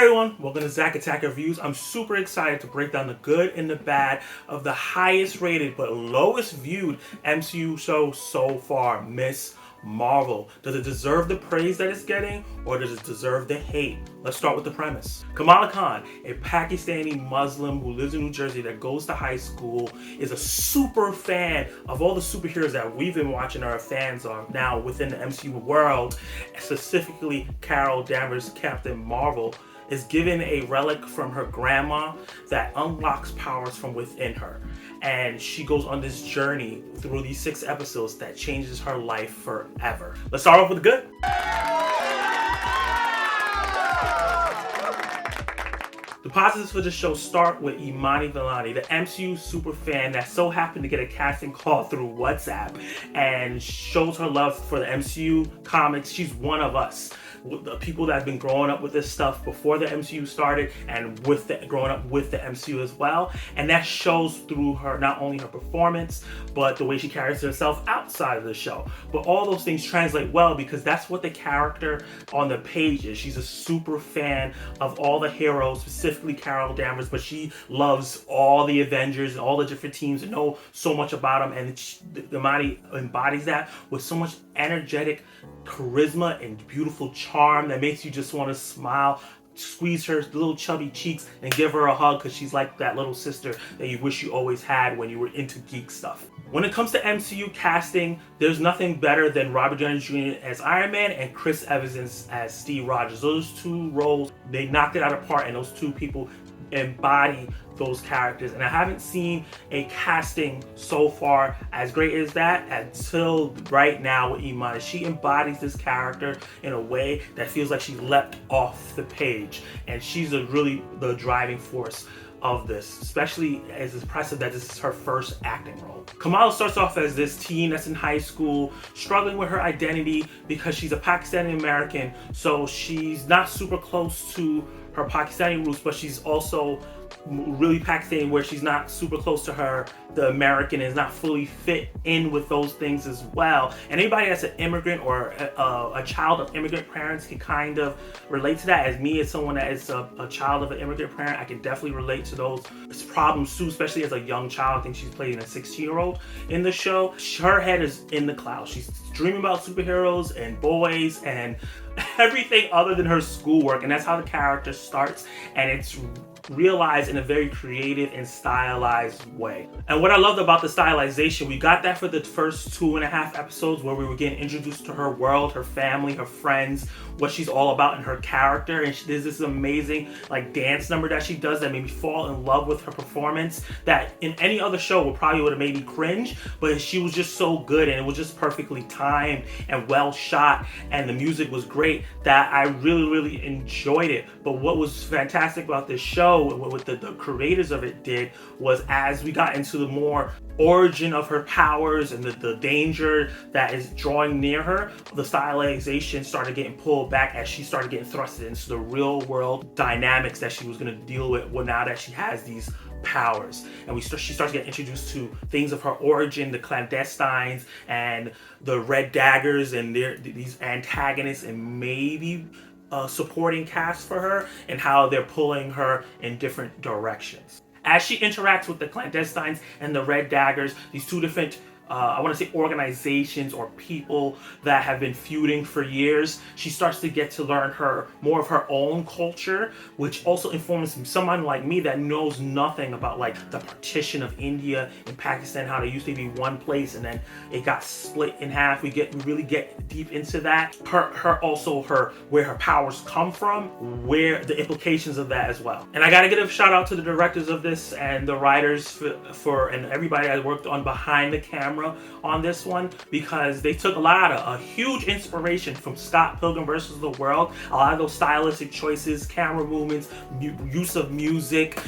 Hey everyone, welcome to Zack Attack Reviews. I'm super excited to break down the good and the bad of the highest rated but lowest viewed MCU show so far, Miss Marvel. Does it deserve the praise that it's getting, or does it deserve the hate? Let's start with the premise. Kamala Khan, a Pakistani Muslim who lives in New Jersey that goes to high school, is a super fan of all the superheroes that we've been watching, our fans are now within the MCU world, specifically Carol Danvers, Captain Marvel, is given a relic from her grandma that unlocks powers from within her. And she goes on this journey through these 6 episodes that changes her life forever. Let's start off with the good. The positives for the show start with Imani Vellani, the MCU super fan that so happened to get a casting call through WhatsApp and shows her love for the MCU comics. She's one of us. The people that have been growing up with this stuff before the MCU started and growing up with the MCU as well. And that shows through her, not only her performance, but the way she carries herself outside of the show. But all those things translate well because that's what the character on the page is. She's a super fan of all the heroes, specifically Carol Danvers, but she loves all the Avengers and all the different teams and know so much about them. And Imani embodies that with so much energetic charisma and beautiful charm that makes you just want to smile, squeeze her little chubby cheeks and give her a hug because she's like that little sister that you wish you always had when you were into geek stuff. When it comes to MCU casting, there's nothing better than Robert Downey Jr. as Iron Man and Chris Evans as Steve Rogers. Those two roles, they knocked it out of the park, and those two people embody those characters. And I haven't seen a casting so far as great as that until right now with Imani. She embodies this character in a way that feels like she leapt off the page, and she's really the driving force of this, especially as impressive that this is her first acting role. Kamala starts off as this teen that's in high school, struggling with her identity because she's a Pakistani American, so she's not super close to her Pakistani roots, but she's also really Pakistani where she's not super close to her, the American, is not fully fit in with those things as well. And anybody that's an immigrant or a child of immigrant parents can kind of relate to that. As me, as someone that is a child of an immigrant parent, I can definitely relate to those problems too, especially as a young child. I think she's playing a 16-year-old in the show. Her head is in the clouds. She's dreaming about superheroes and boys and everything other than her schoolwork, and that's how the character starts, and it's realized in a very creative and stylized way. And what I loved about the stylization, we got that for the first 2.5 episodes where we were getting introduced to her world, her family, her friends, what she's all about in her character. And there's this amazing dance number that she does that made me fall in love with her performance that in any other show would have made me cringe, but she was just so good, and it was just perfectly timed and well shot, and the music was great that I really enjoyed it. But what was fantastic about this show, what the creators of it did, was as we got into the more origin of her powers and the danger that is drawing near her, the stylization started getting pulled back as she started getting thrusted into the real world dynamics that she was going to deal with now that she has these powers. And she starts getting introduced to things of her origin, the clandestines and the red daggers and these antagonists and maybe supporting cast for her, and how they're pulling her in different directions. As she interacts with the clandestines and the red daggers, these two different I want to say organizations or people that have been feuding for years, she starts to get to learn more of her own culture, which also informs someone like me that knows nothing about the partition of India and Pakistan, how they used to be one place and then it got split in half. We really get deep into that. Where her powers come from, where the implications of that as well. And I gotta give a shout out to the directors of this and the writers and everybody that worked on behind the camera on this one, because they took a huge inspiration from Scott Pilgrim vs. the World. A lot of those stylistic choices, camera movements, use of music,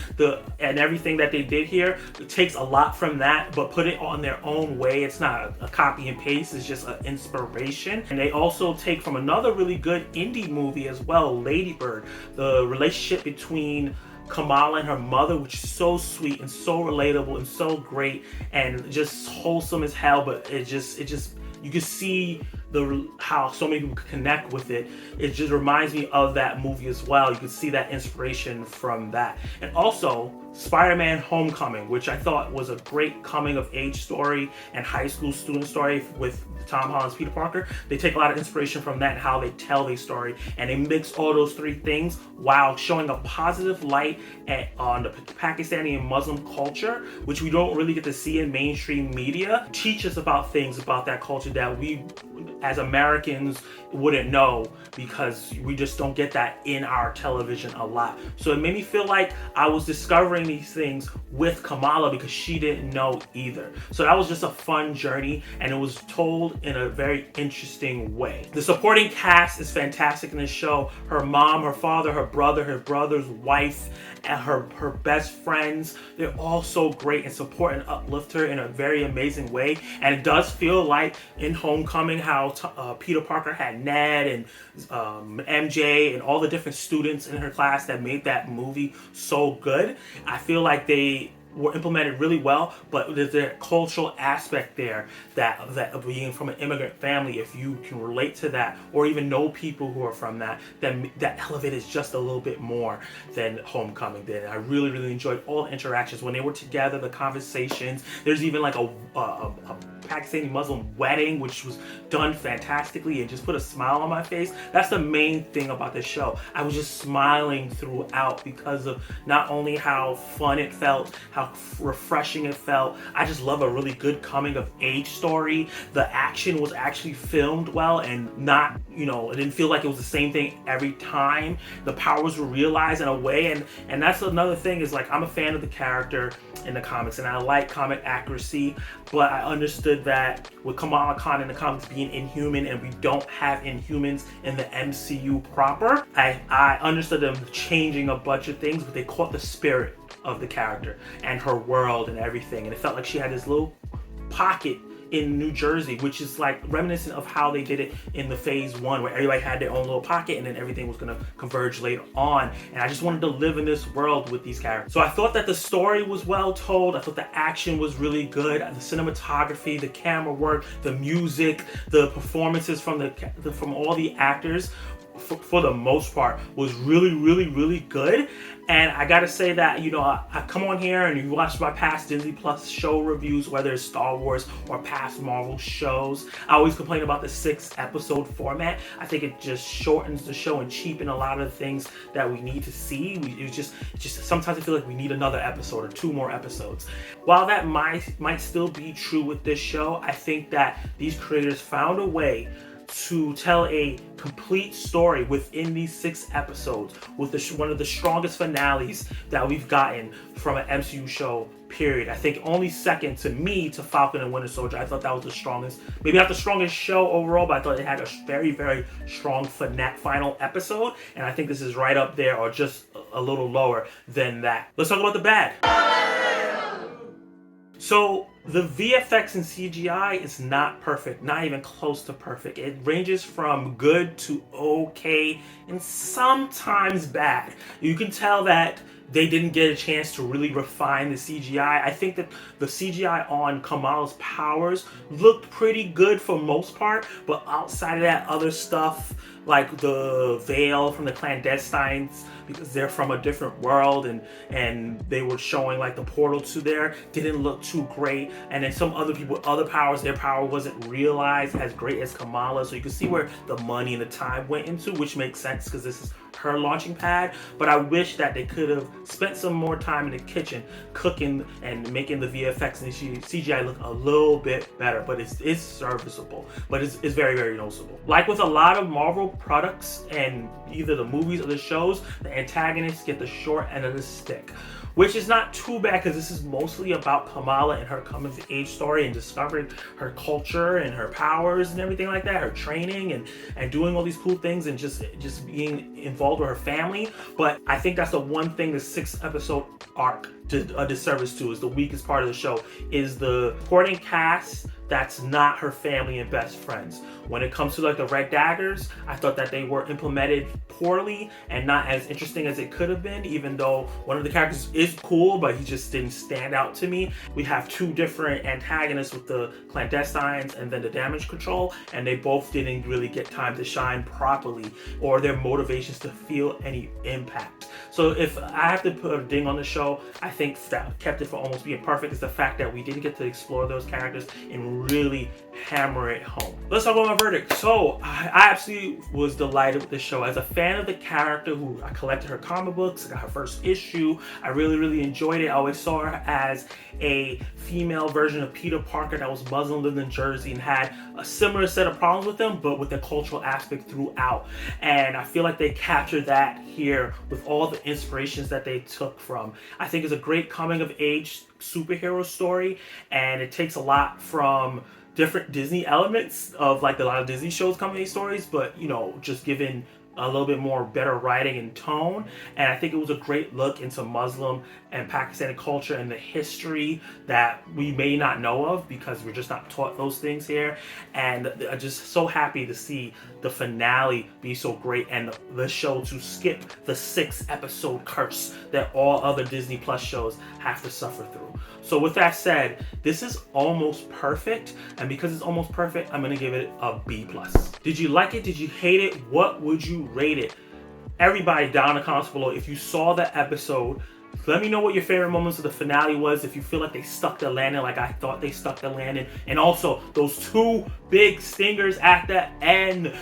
and everything that they did here, it takes a lot from that, but put it on their own way. It's not a copy and paste, it's just an inspiration. And they also take from another really good indie movie as well, Lady Bird, the relationship between Kamala and her mother, which is so sweet and so relatable and so great and just wholesome as hell. But it just you can see how so many people could connect with it. It just reminds me of that movie as well. You can see that inspiration from that. And also Spider-Man Homecoming, which I thought was a great coming of age story and high school student story with Tom Holland's Peter Parker. They take a lot of inspiration from that and how they tell their story, and they mix all those three things while showing a positive light on the Pakistani and Muslim culture, which we don't really get to see in mainstream media. Teach us about things about that culture that we as Americans wouldn't know, because we just don't get that in our television a lot. So it made me feel like I was discovering these things with Kamala, because she didn't know either. So that was just a fun journey, and it was told in a very interesting way. The supporting cast is fantastic in this show. Her mom, her father, her brother, her brother's wife, and her best friends, they're all so great and support and uplift her in a very amazing way. And it does feel like in Homecoming how Peter Parker had Ned and MJ and all the different students in her class that made that movie so good. I feel like they were implemented really well, but there's a cultural aspect there that being from an immigrant family, if you can relate to that or even know people who are from that, then that elevated just a little bit more than Homecoming did. I really, really enjoyed all the interactions when they were together, the conversations. There's even like a Pakistani Muslim wedding, which was done fantastically and just put a smile on my face. That's the main thing about this show. I was just smiling throughout because of not only how fun it felt, how refreshing it felt. I just love a really good coming of age story. The action was actually filmed well and not, it didn't feel like it was the same thing every time. The powers were realized in a way, and that's another thing is like, I'm a fan of the character in the comics and I like comic accuracy, but I understood that with Kamala Khan in the comics being Inhuman and we don't have Inhumans in the MCU proper, I understood them changing a bunch of things, but they caught the spirit of the character and her world and everything, and it felt like she had this little pocket in New Jersey, which is like reminiscent of how they did it in the phase 1, where everybody had their own little pocket and then everything was going to converge later on. And I just wanted to live in this world with these characters. So I thought that the story was well told. I thought the action was really good. The cinematography, the camera work, the music, the performances from all the actors, for the most part, was really, really, really good. And I gotta say that, I come on here and you watch my past Disney Plus show reviews, whether it's Star Wars or past Marvel shows, I always complain about the 6-episode format. I think it just shortens the show and cheapens a lot of the things that we need to see. It's just sometimes I feel like we need another episode or 2 more episodes. While that might still be true with this show, I think that these creators found a way to tell a complete story within these 6 episodes with one of the strongest finales that we've gotten from an MCU show, period. I think only second to me to Falcon and Winter Soldier. I thought that was the strongest, maybe not the strongest show overall, but I thought it had a very, very strong final episode, and I think this is right up there or just a little lower than that. Let's talk about the bad. So the VFX and CGI is not perfect, not even close to perfect. It ranges from good to okay and sometimes bad. You can tell that they didn't get a chance to really refine the CGI. I think that the CGI on Kamala's powers looked pretty good for most part, but outside of that, other stuff like the veil from the clandestines, because they're from a different world and they were showing like the portal to there, didn't look too great. And then some other people with other powers, their power wasn't realized as great as Kamala. So you can see where the money and the time went into, which makes sense because this is her launching pad. But I wish that they could have spent some more time in the kitchen cooking and making the VFX and the CGI look a little bit better. But it's serviceable, but it's very, very noticeable. Like with a lot of Marvel products and either the movies or the shows, the antagonists get the short end of the stick, which is not too bad because this is mostly about Kamala and her coming of age story and discovering her culture and her powers and everything like that, her training and doing all these cool things and just being involved with her family. But I think that's the one thing the 6-episode arc a disservice to, is the weakest part of the show, is the supporting cast that's not her family and best friends. When it comes to like the Red Daggers, I thought that they were implemented poorly and not as interesting as it could have been, even though one of the characters is cool, but he just didn't stand out to me. We have two different antagonists with the clandestines and then the damage control, and they both didn't really get time to shine properly or their motivations to feel any impact. So if I have to put a ding on the show, I think that kept it from almost being perfect is the fact that we didn't get to explore those characters and really hammer it home. Let's talk about my verdict. So I absolutely was delighted with this show. As a fan of the character, who I collected her comic books, I got her first issue, I really enjoyed it. I always saw her as a female version of Peter Parker that was Muslim, lived in Jersey, and had a similar set of problems with them, but with the cultural aspect throughout. And I feel like they captured that here with all the inspirations that they took from. I think it's a great coming of age superhero story, and it takes a lot from different Disney elements of like a lot of Disney shows coming age stories, but you know, just given a little bit more better writing and tone. And I think it was a great look into Muslim and Pakistani culture and the history that we may not know of because we're just not taught those things here. And I'm just so happy to see the finale be so great and the show to skip the 6-episode curse that all other Disney Plus shows have to suffer through. So with that said, this is almost perfect, and because it's almost perfect, I'm gonna give it a B+. Did you like it? Did you hate it? What would you rate it? Everybody down in the comments below, if you saw the episode, let me know what your favorite moments of the finale was. If you feel like they stuck the landing like I thought they stuck the landing, and also those two big stingers at the end.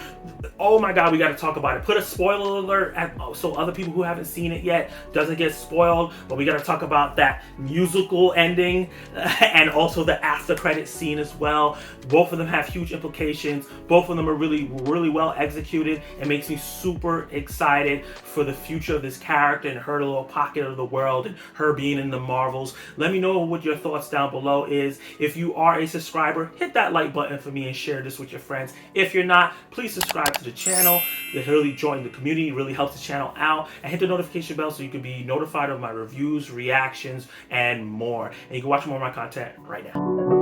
Oh my god, we got to talk about it. Put a spoiler alert so other people who haven't seen it yet doesn't get spoiled. But we got to talk about that musical ending and also the after credit scene as well. Both of them have huge implications. Both of them are really well executed. It makes me super excited for the future of this character and her little pocket of the world and her being in the Marvels. Let me know what your thoughts down below is. If you are a subscriber, hit that like button for me and share this with your friends. If you're not, please subscribe to the channel. It really join the community. It really helps the channel out. And hit the notification bell so you can be notified of my reviews, reactions, and more. And you can watch more of my content right now.